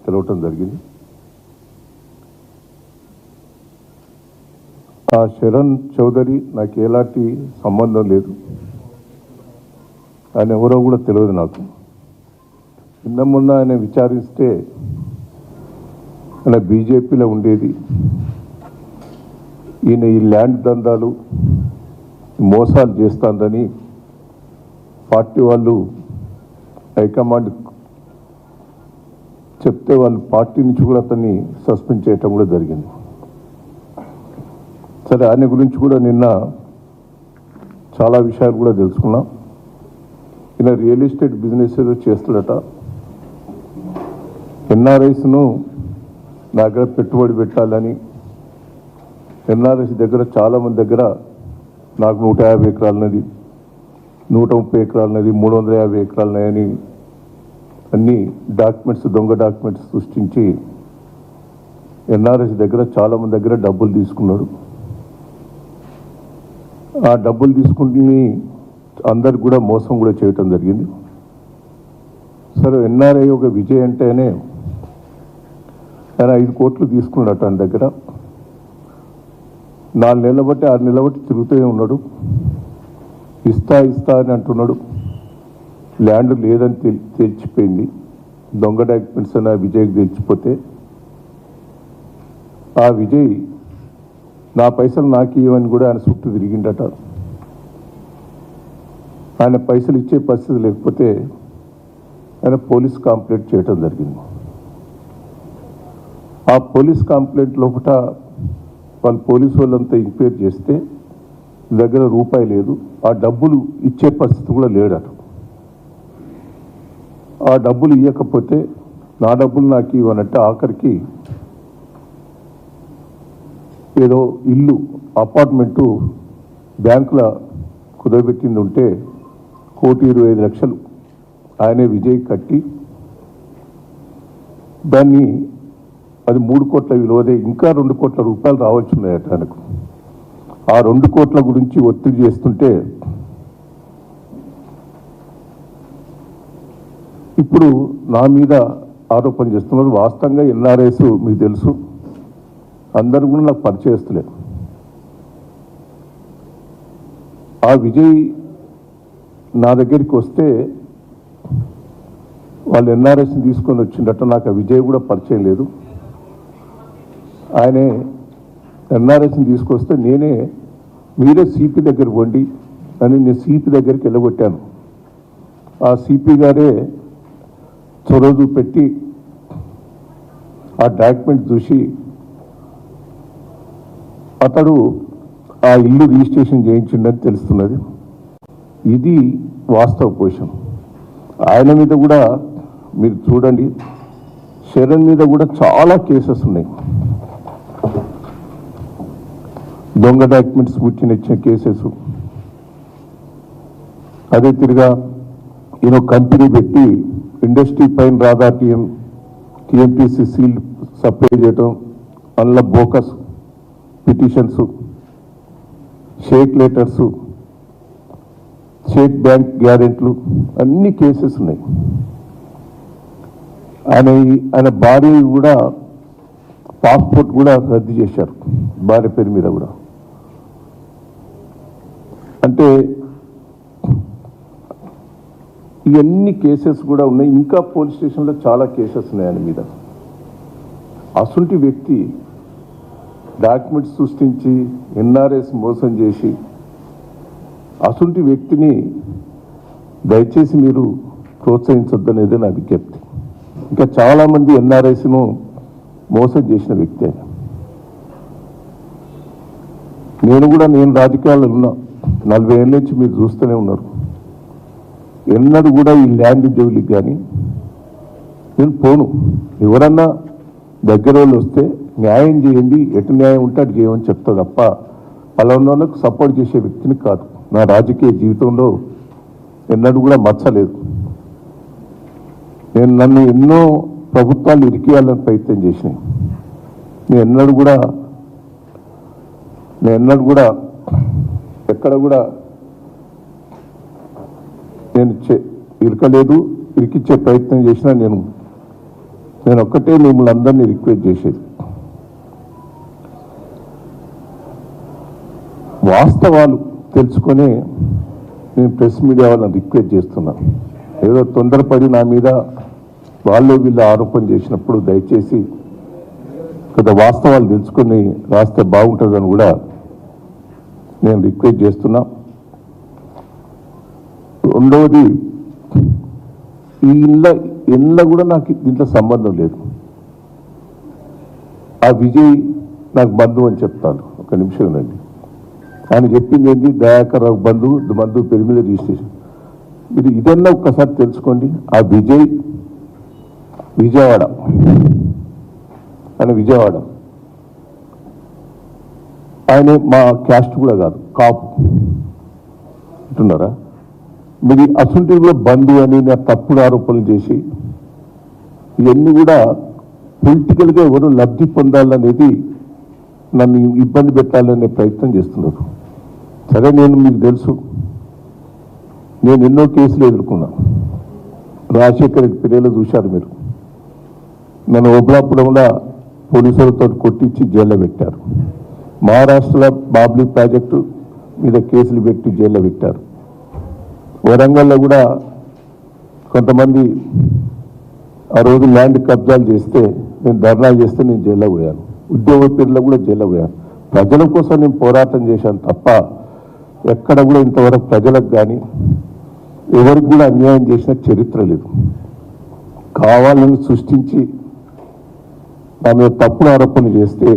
తెలవటం జరిగింది. ఆ శరణ్ చౌదరి నాకు ఎలాంటి సంబంధం లేదు, ఆయన ఎవరో కూడా తెలియదు నాకు. నిన్న మొన్న ఆయన విచారిస్తే ఆయన బీజేపీలో ఉండేది, ఈయన ఈ ల్యాండ్ దందాలు మోసాలు చేస్తానని పార్టీ వాళ్ళు హైకమాండ్ చెప్తే వాళ్ళు పార్టీ నుంచి కూడా అతన్ని సస్పెండ్ చేయటం కూడా జరిగింది. సరే, ఆయన గురించి కూడా నిన్న చాలా విషయాలు కూడా తెలుసుకున్నాం. ఈయన రియల్ ఎస్టేట్ బిజినెస్ ఏదో చేస్తుడట. ఎన్ఆర్ఐస్ను నా దగ్గర పెట్టుబడి పెట్టాలని, ఎన్ఆర్ఐస్ దగ్గర చాలామంది దగ్గర నాకు 150 ఎకరాలన్నది, 130 ఎకరాలన్నది, 350 ఎకరాలన్నాయని అన్ని డాక్యుమెంట్స్, దొంగ డాక్యుమెంట్స్ సృష్టించి ఎన్ఆర్ఎస్ దగ్గర చాలామంది దగ్గర డబ్బులు తీసుకున్నాడు. ఆ డబ్బులు తీసుకుని అందరికి కూడా మోసం కూడా చేయటం జరిగింది. సరే, ఎన్ఆర్ఐ ఒక విజయ్ అంటేనే ఆయన 5 కోట్లు తీసుకున్నాడు. ఆయన దగ్గర 4 నెలల బట్టి 6 నెలల బట్టి తిరుగుతూనే ఉన్నాడు. ఇస్తా అని అంటున్నాడు. ల్యాండ్ లేదని తెలిసిపోయింది. దొంగ డాక్యుమెంట్స్ అని ఆ విజయ్కి తెలిసిపోతే ఆ విజయ్ నా పైసలు నాకు ఇవ్వని కూడా ఆయన చుట్టూ తిరిగిండట. ఆయన పైసలు ఇచ్చే పరిస్థితి లేకపోతే ఆయన పోలీస్ కంప్లైంట్ చేయటం జరిగింది. ఆ పోలీస్ కంప్లైంట్ లోపల వాళ్ళు పోలీసు వాళ్ళంతా ఎంక్వైరీ చేస్తే దగ్గర రూపాయి లేదు, ఆ డబ్బులు ఇచ్చే పరిస్థితి కూడా లేడట. ఆ డబ్బులు ఇవ్వకపోతే నా డబ్బులు నాకు ఇవ్వనంటే ఆఖరికి ఏదో ఇల్లు అపార్ట్మెంటు బ్యాంకులో కుదరబెట్టింది ఉంటే 1,25,00,000 ఆయనే విజయ్ కట్టి దాన్ని అది 3 కోట్ల విలువదే, ఇంకా 2 కోట్ల రూపాయలు రావాల్సి ఉన్నాయట ఆయనకు. ఆ 2 కోట్ల గురించి ఒత్తిడి చేస్తుంటే ఇప్పుడు నా మీద ఆరోపణ చేస్తున్నారు. వాస్తవంగా ఎన్ఆర్ఐస్ మీకు తెలుసు, అందరూ కూడా నాకు పరిచయస్తులేదు. ఆ విజయ్ నా దగ్గరికి వస్తే వాళ్ళు ఎన్ఆర్ఐస్ని తీసుకొని వచ్చిందట. నాకు ఆ విజయ్ కూడా పరిచయం లేదు. ఆయనే ఎన్ఆర్ఐస్ని తీసుకొస్తే మీరే సిపి దగ్గర పోండి అని నేను సిపి దగ్గరికి వెళ్ళగొట్టాను. ఆ సిపి గారే చొరవ చూపెట్టి ఆ డాక్యుమెంట్ చూసి అతడు ఆ ఇల్లు రిజిస్ట్రేషన్ చేయించిండని తెలుస్తున్నది. ఇది వాస్తవ పోషం. ఆయన మీద కూడా మీరు చూడండి, శరణ్ మీద కూడా చాలా కేసెస్ ఉన్నాయి. దొంగ డాక్యుమెంట్స్ ఇచ్చిన కేసెస్. అదే తిరిగా ఈయన కంపెనీ పెట్టి ఇండస్ట్రీ పైన రాధా టీఎంటీసీ సీల్ సప్లై చేయటం, అందులో bogus petitions, cheque letters, cheque bank గ్యారెంట్లు, అన్ని కేసెస్ ఉన్నాయి. ఆయన భార్య కూడా పాస్పోర్ట్ కూడా రద్దు చేశారు, భార్య పేరు మీద కూడా. అంటే ఇవన్నీ కేసెస్ కూడా ఉన్నాయి. ఇంకా పోలీస్ స్టేషన్లో చాలా కేసెస్ ఉన్నాయి ఆయన మీద. అసంటి వ్యక్తి డాక్యుమెంట్స్ సృష్టించి ఎన్ఆర్ఎస్ మోసం చేసి అసంటి వ్యక్తిని దయచేసి మీరు ప్రోత్సహించొద్దనేది నా విజ్ఞప్తి. ఇంకా చాలామంది ఎన్ఆర్ఐస్ను మోసం చేసిన వ్యక్తి ఆయన. నేను రాజకీయాల్లో ఉన్నా, 40 ఏళ్ళ నుంచి మీరు చూస్తూనే ఉన్నారు. ఎన్నడూ కూడా ఈ ల్యాండ్ జోలికి కానీ నేను పోను. ఎవరన్నా దగ్గర వాళ్ళు వస్తే న్యాయం చేయండి, ఎటు న్యాయం ఉంటే అటు చేయమని చెప్తా తప్ప పలానాలకు సపోర్ట్ చేసే వ్యక్తిని కాదు. నా రాజకీయ జీవితంలో ఎన్నడూ కూడా మచ్చలేదు. నన్ను ఎన్నో ప్రభుత్వాలు ఇరికియాలని ప్రయత్నం చేసినాయి. నేను ఎన్నడూ కూడా ఎక్కడ కూడా నేను ఇరకలేదు. ఇరికిచ్చే ప్రయత్నం చేసినా నేను నేను ఒక్కటే మిమ్మల్ని అందరినీ రిక్వెస్ట్ చేసేది, వాస్తవాలు తెలుసుకొని నేను ప్రెస్ మీడియా వాళ్ళని రిక్వెస్ట్ చేస్తున్నాను. ఏదో తొందరపడి నా మీద వాళ్ళు వీళ్ళు ఆరోపణ చేసినప్పుడు దయచేసి కొంత వాస్తవాలు తెలుసుకొని రాస్తే బాగుంటుందని కూడా నేను రిక్వెస్ట్ చేస్తున్నా. రెండవది, ఈ ఇళ్ళ కూడా నాకు దీంట్లో సంబంధం లేదు. ఆ విజయ్ నాకు బంధువు అని చెప్తాను, ఒక నిమిషం ఉండండి. ఆయన చెప్పింది ఏంటి, దయాకర్ రావు బంధువు పేరు మీద రిజిస్ట్రేషన్. మీరు ఇదన్నా ఒక్కసారి తెలుసుకోండి. ఆ విజయవాడ ఆయన మా క్యాస్ట్ కూడా కాదు, కాపు అంటున్నారా? మీరు అసంటి కూడా బంధువు అని నా తప్పుడు ఆరోపణలు చేసి ఇవన్నీ కూడా పొలిటికల్గా ఎవరు లబ్ధి పొందాలనేది నన్ను ఇబ్బంది పెట్టాలనే ప్రయత్నం చేస్తున్నారు. సరే, మీకు తెలుసు, నేను ఎన్నో కేసులు ఎదుర్కొన్నా. రాజశేఖర్ రెడ్డి పిల్లలు చూశారు మీరు. నన్ను ఒబ్లాపురంలో పోలీసులతో కొట్టించి జైల్లో పెట్టారు. మహారాష్ట్రలో బాబ్లీ ప్రాజెక్టు మీద కేసులు పెట్టి జైల్లో పెట్టారు. వరంగల్లో కూడా కొంతమంది ఆ రోజు ల్యాండ్ కబ్జాలు చేస్తే నేను ధర్నా చేస్తే నేను జైల్లో పోయాను. ఉద్యోగ పేర్లో కూడా జైల్లో పోయాను. ప్రజల కోసం నేను పోరాటం చేశాను తప్ప ఎక్కడ కూడా ఇంతవరకు ప్రజలకు కానీ ఎవరికి కూడా అన్యాయం చేసిన చరిత్ర లేదు. కావాలని సృష్టించి నా మీద తప్పుడు ఆరోపణలు చేస్తే